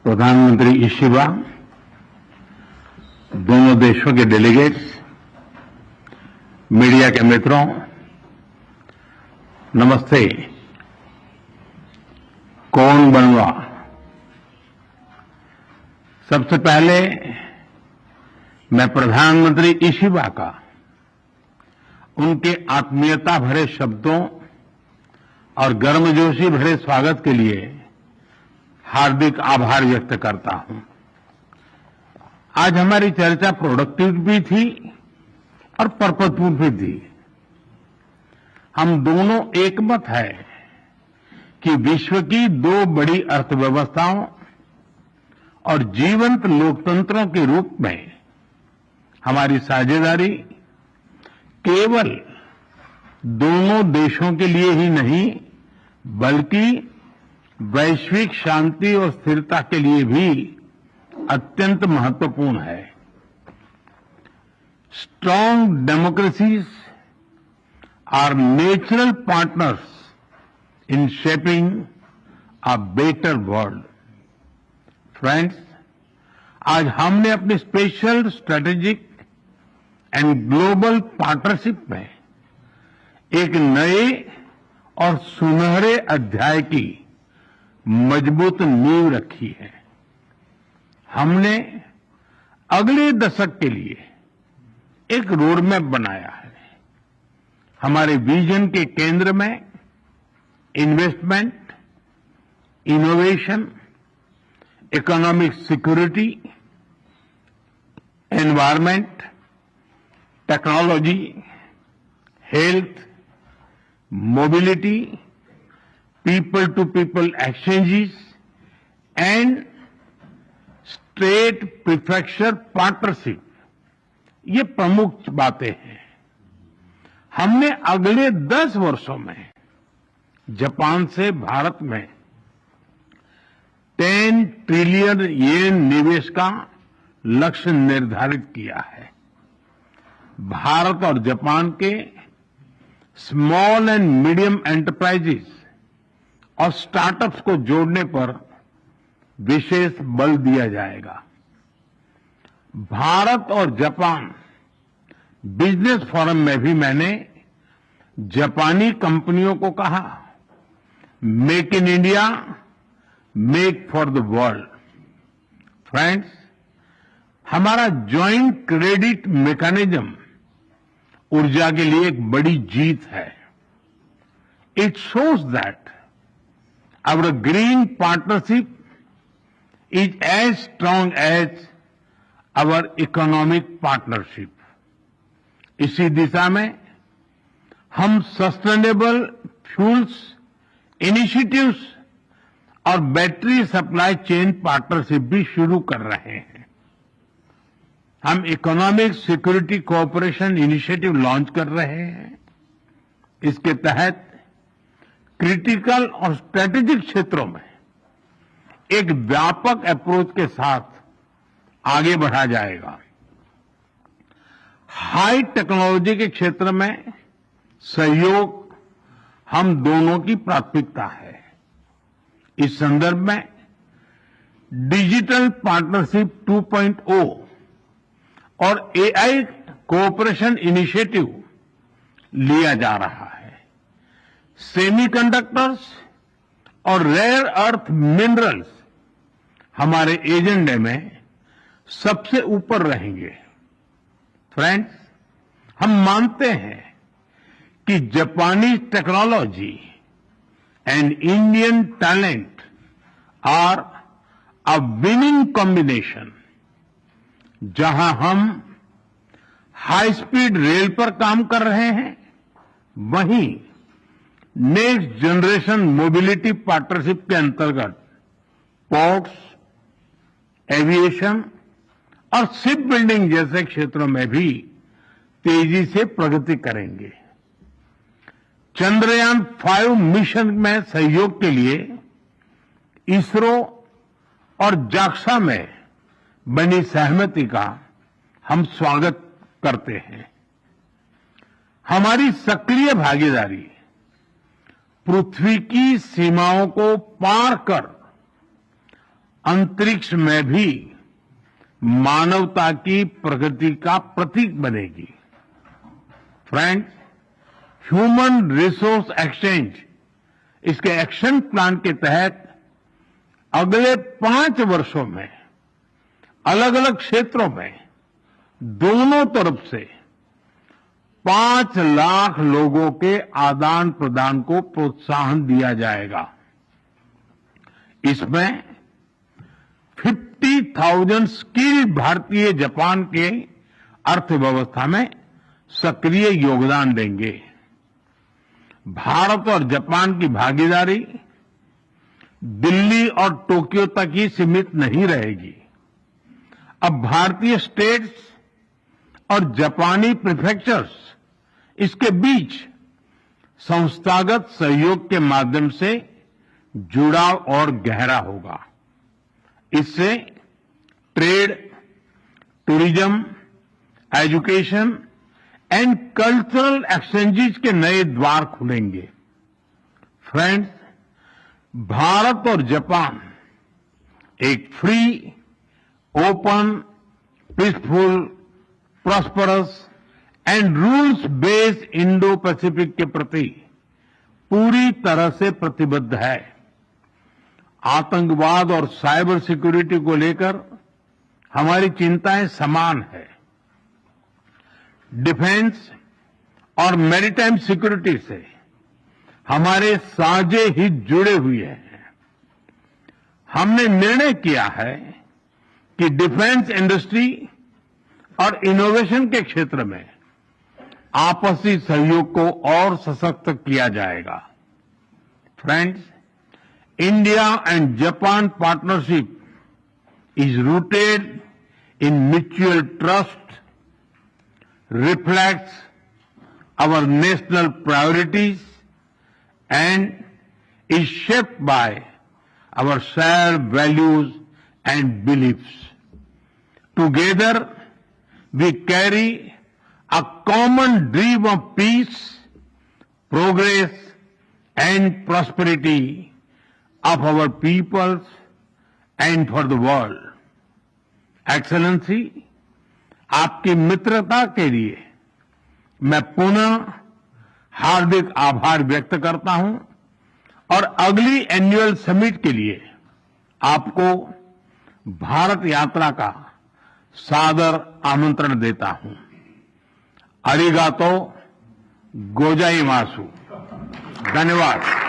प्रधानमंत्री इशिबा, दोनों देशों के डेलीगेट्स, मीडिया के मित्रों, नमस्ते। कौन बनवा। सबसे पहले मैं प्रधानमंत्री इशिबा का उनके आत्मीयता भरे शब्दों और गर्मजोशी भरे स्वागत के लिए हार्दिक आभार व्यक्त करता हूं। आज हमारी चर्चा प्रोडक्टिव भी थी और पर्पजफुल भी थी। हम दोनों एकमत है कि विश्व की दो बड़ी अर्थव्यवस्थाओं और जीवंत लोकतंत्रों के रूप में हमारी साझेदारी केवल दोनों देशों के लिए ही नहीं बल्कि वैश्विक शांति और स्थिरता के लिए भी अत्यंत महत्वपूर्ण है। Strong democracies are natural partners in shaping a better world. Friends, आज हमने अपनी special strategic and global partnership में एक नए और सुनहरे अध्याय की मजबूत नींव रखी है। हमने अगले दशक के लिए एक रोडमैप बनाया है। हमारे विजन के केंद्र में investment, innovation, economic security, environment, technology, health, mobility, people to people exchanges and state prefecture partnership, ये प्रमुख बातें हैं। हमने अगले 10 वर्षों में जापान से भारत में 10 ट्रिलियन येन निवेश का लक्ष्य निर्धारित किया है। भारत और जापान के स्मॉल एंड मीडियम एंटरप्राइजेस और स्टार्टअप्स को जोड़ने पर विशेष बल दिया जाएगा। भारत और जापान बिजनेस फोरम में भी मैंने जापानी कंपनियों को कहा, make in India, make for the world. Friends, हमारा ज्वाइंट क्रेडिट मैकेनिज्म ऊर्जा के लिए एक बड़ी जीत है। It shows that our green partnership is as strong as our economic partnership. इसी दिशा में हम सस्टेनेबल फ्यूल्स इनिशिएटिव्स और बैटरी सप्लाई चेन पार्टनरशिप भी शुरू कर रहे हैं। हम economic security cooperation initiative launch कर रहे हैं। इसके तहत क्रिटिकल और स्ट्रेटेजिक क्षेत्रों में एक व्यापक अप्रोच के साथ आगे बढ़ा जाएगा। हाई टेक्नोलॉजी के क्षेत्र में सहयोग हम दोनों की प्राथमिकता है। इस संदर्भ में डिजिटल पार्टनरशिप 2.0 और एआई कोऑपरेशन इनिशिएटिव लिया जा रहा है। सेमीकंडक्टर्स और रेयर अर्थ मिनरल्स हमारे एजेंडे में सबसे ऊपर रहेंगे। फ्रेंड्स, हम मानते हैं कि जापानी technology and Indian talent are a winning combination. जहां हम हाई स्पीड रेल पर काम कर रहे हैं, वहीं नेक्स्ट जनरेशन मोबिलिटी पार्टनरशिप के अंतर्गत पोर्ट्स, एविएशन और शिप बिल्डिंग जैसे क्षेत्रों में भी तेजी से प्रगति करेंगे। चंद्रयान 5 मिशन में सहयोग के लिए इसरो और जाक्सा में बनी सहमति का हम स्वागत करते हैं। हमारी सक्रिय भागीदारी पृथ्वी की सीमाओं को पार कर अंतरिक्ष में भी मानवता की प्रगति का प्रतीक बनेगी। फ्रेंड्स, ह्यूमन रिसोर्स एक्सचेंज, इसके एक्शन प्लान के तहत अगले 5 वर्षों में अलग अलग क्षेत्रों में दोनों तरफ से 5 लाख लोगों के आदान प्रदान को प्रोत्साहन दिया जाएगा। इसमें 50,000 स्किल्ड भारतीय जापान के अर्थव्यवस्था में सक्रिय योगदान देंगे। भारत और जापान की भागीदारी दिल्ली और टोक्यो तक ही सीमित नहीं रहेगी। अब भारतीय स्टेट्स और जापानी प्रीफेक्चर्स, इसके बीच संस्थागत सहयोग के माध्यम से जुड़ाव और गहरा होगा। इससे trade, tourism, education and cultural exchanges के नए द्वार खुलेंगे। फ्रेंड्स, भारत और जापान एक free, open, peaceful, prosperous and rules based Indo Pacific के प्रति पूरी तरह से प्रतिबद्ध है। आतंकवाद और साइबर सिक्योरिटी को लेकर हमारी चिंताएं समान है। डिफेंस और मैरीटाइम सिक्योरिटी से हमारे साझे हित जुड़े हुए हैं। हमने निर्णय किया है कि डिफेंस इंडस्ट्री और इनोवेशन के क्षेत्र में आपसी सहयोग को और सशक्त किया जाएगा। Friends, India and Japan partnership is rooted in mutual trust, reflects our national priorities and is shaped by our shared values and beliefs. Together, we carry a common dream of peace, progress and prosperity of our peoples and for the world. Excellency, आपकी मित्रता के लिए मैं पुनः हार्दिक आभार व्यक्त करता हूं और अगली एनुअल समिट के लिए आपको भारत यात्रा का सादर आमंत्रण देता हूं। अरिगातो गोजाइमासु। धन्यवाद।